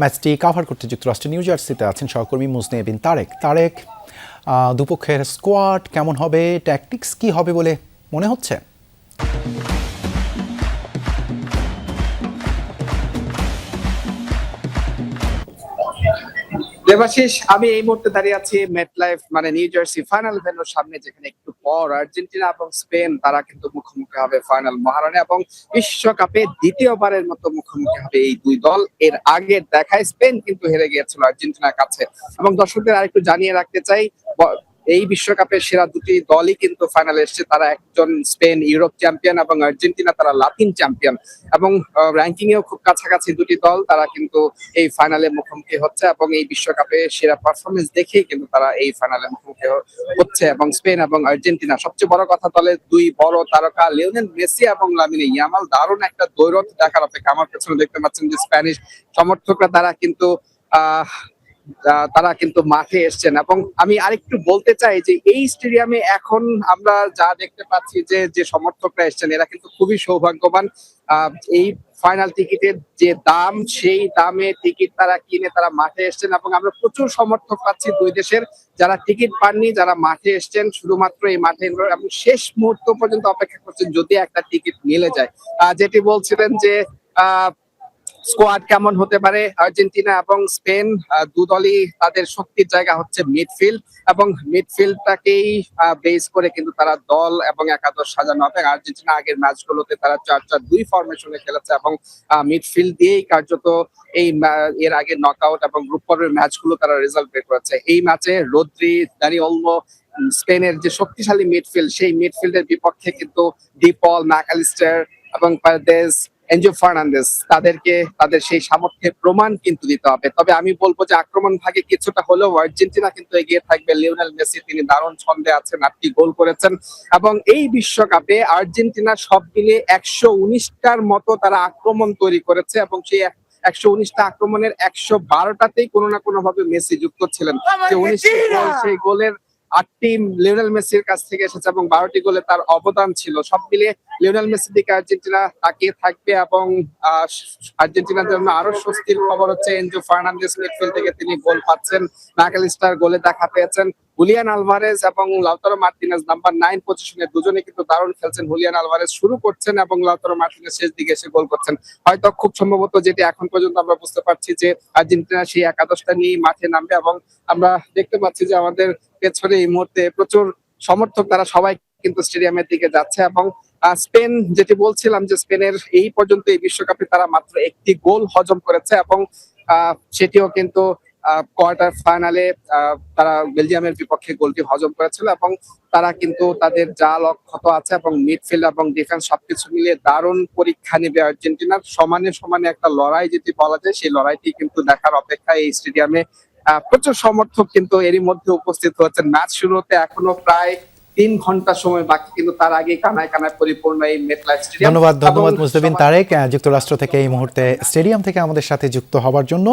ম্যাচটি কাভার করতে যুক্তরাষ্ট্রের নিউ জার্সিতে আছেন সহকর্মী মুজনে বিন তারেক। তারেক, দুপক্ষের স্কোয়াড কেমন হবে, ট্যাকটিক্স কি হবে বলে মনে হচ্ছে? দেবাশিস, আমি এই মুহূর্তে দাঁড়িয়ে আছি মেটলাইফ মানে নিউ জার্সি ফাইনাল ভেন্যুর সামনে, যেখানে একটু পর আর্জেন্টিনা এবং স্পেন তারা কিন্তু মুখোমুখি হবে ফাইনাল মহারণে এবং বিশ্বকাপে দ্বিতীয়বারের মতো মুখোমুখি হবে এই দুই দল। এর আগের দেখায় স্পেন কিন্তু হেরে গিয়েছিল আর্জেন্টিনার কাছে। এবং দর্শকদের আরেকটু জানিয়ে রাখতে চাই, এই বিশ্বকাপের সেরা দুটি দলই কিন্তু ফাইনালে এসেছে। তারা একজন স্পেন ইউরোপ চ্যাম্পিয়ন এবং আর্জেন্টিনা তারা লাতিন চ্যাম্পিয়ন, এবং র্যাঙ্কিং এও খুব কাছাকাছি দুটি দল। তারা কিন্তু এই ফাইনালে মুখোমুখি হচ্ছে এবং এই বিশ্বকাপে সেরা পারফরমেন্স দেখেই কিন্তু তারা এই ফাইনালে মুখোমুখি হচ্ছে। এবং স্পেন এবং আর্জেন্টিনা, সবচেয়ে বড় কথা, দলের দুই বড় তারকা লিওনেল মেসি এবং লামিনে ইয়ামাল দারুণ একটা দ্বৈরথ দেখার অপেক্ষা। আমার পেছনে দেখতে পাচ্ছেন যে স্প্যানিশ সমর্থকরা তারা কিন্তু মাঠে এসছেন। এবং আমি আরেকটু বলতে চাই যে এই স্টেডিয়ামে এখন আমরা যা দেখতে পাচ্ছি যে সমর্থকরা এসছেন, এরা কিন্তু খুবই সৌভাগ্যবান। এই ফাইনাল টিকিটের যে দাম, সেই দামে টিকিট তারা কিনে তারা মাঠে এসছেন এবং আমরা প্রচুর সমর্থক পাচ্ছি দুই দেশের, যারা টিকিট পাননি, যারা মাঠে এসছেন শুধুমাত্র এই মাঠে এবং শেষ মুহূর্ত পর্যন্ত অপেক্ষা করছেন যদি একটা টিকিট মিলে যায়। যেটি বলছিলেন যে স্কোয়াড কেমন হতে পারে, আর্জেন্টিনা এবং স্পেন দু দলই তাদের শক্তির জায়গা হচ্ছে মিডফিল্ড, এবং মিডফিল্ডটাকেই বেস করে কিন্তু তারা দল এবং একাদশ সাজানো হবে। আর্জেন্টিনা আগের ম্যাচগুলোতে তারা 4-4-2 ফরমেশনে খেলেছে এবং মিডফিল্ড দিয়েই কার্যত এর আগে নকআউট এবং গ্রুপ পর্বের ম্যাচগুলো তারা রেজাল্ট বের করেছে। এই ম্যাচে রদ্রি, দানি ওলমো, স্পেনের যে শক্তিশালী মিডফিল্ড, সেই মিডফিল্ডের বিপক্ষে কিন্তু ডিপল, ম্যাকঅ্যালিস্টার এবং পারেদেস, এনজো ফার্নান্দেজ, তাদেরকে তাদের সেই সামর্থ্যের প্রমাণ কিন্তু দিতে হবে। তবে আমি বলবো যে আক্রমণ ভাগে কিছুটা হলেও আর্জেন্টিনা কিন্তু এগিয়ে থাকবে। লিওনেল মেসি তিনি দারুণ ছন্দে আছেন, 8টি গোল করেছেন এবং এই বিশ্বকাপে আর্জেন্টিনা সব মিলিয়ে 119টার মতো তারা আক্রমণ তৈরি করেছে এবং সেই 119টা আক্রমণের 112টাতেই কোনো না কোনো ভাবে মেসি যুক্ত ছিলেন। যে 19টি গোল, সেই গোলের 8টি লিওনেল মেসির কাছ থেকে এসেছে এবং 12টি গোলে তার অবদান ছিল। সব মিলিয়ে লিওনেল মেসির দিকে আর্জেন্টিনা তাকিয়ে থাকবে এবং আর্জেন্টিনার জন্য আরো স্বস্তির খবর হচ্ছে এনজো ফার্নান্দেজ মিডফিল্ড থেকে তিনি গোল পাচ্ছেন, ম্যাকঅ্যালিস্টার গোলে দেখা পেয়েছেন, হুলিয়ান আলভারেজ এবং লাউতারো মার্টিনেজ নাম্বার 9 পজিশনে দুজনে কিন্তু দারুণ খেলছেন। হুলিয়ান আলভারেজ শুরু করছেন এবং লাউতারো মার্টিনেজ শেষ দিকে এসে গোল করছেন। হয়তো খুব সম্ভবত, যেটি এখন পর্যন্ত আমরা বুঝতে পারছি, যে আর্জেন্টিনা সেই একাদশটা নিয়ে মাঠে নামবে এবং আমরা দেখতে পাচ্ছি যে আমাদের পেছনে এই মুহূর্তে প্রচুর সমর্থক, তারা সবাই কিন্তু স্টেডিয়ামের দিকে যাচ্ছে। এবং স্পেন, যেটি বলছিলাম যে স্পেনের এই পর্যন্ত এই বিশ্বকাপে তারা মাত্র একটি গোল হজম করেছে এবং সেটিও কিন্তু কোয়ার্টার ফাইনালে তারা বেলজিয়ামের বিপক্ষে গোলটি হজম করেছিল। এবং তারা কিন্তু তাদের জাল অক্ষত আছে এবং মিডফিল্ড এবং ডিফেন্স সবকিছু মিলিয়ে দারুণ পরীক্ষা নেবে আর্জেন্টিনার। সমানে সমানে একটা লড়াই যেটি বলা যায়, সেই লড়াইটি কিন্তু দেখার অপেক্ষা। এই স্টেডিয়ামে প্রচুর সমর্থক কিন্তু এরই মধ্যে উপস্থিত হচ্ছেন। ম্যাচ শুরু হতে এখনো প্রায় 3 ঘন্টা সময় বাকি, কিন্তু তার আগে কানায় কানায় পরিপূর্ণ এই মেটলাইফ স্টেডিয়াম। ধন্যবাদ মুজনে বিন তারেক, যুক্তরাষ্ট্র থেকে এই মুহূর্তে স্টেডিয়াম থেকে আমাদের সাথে যুক্ত হবার জন্য।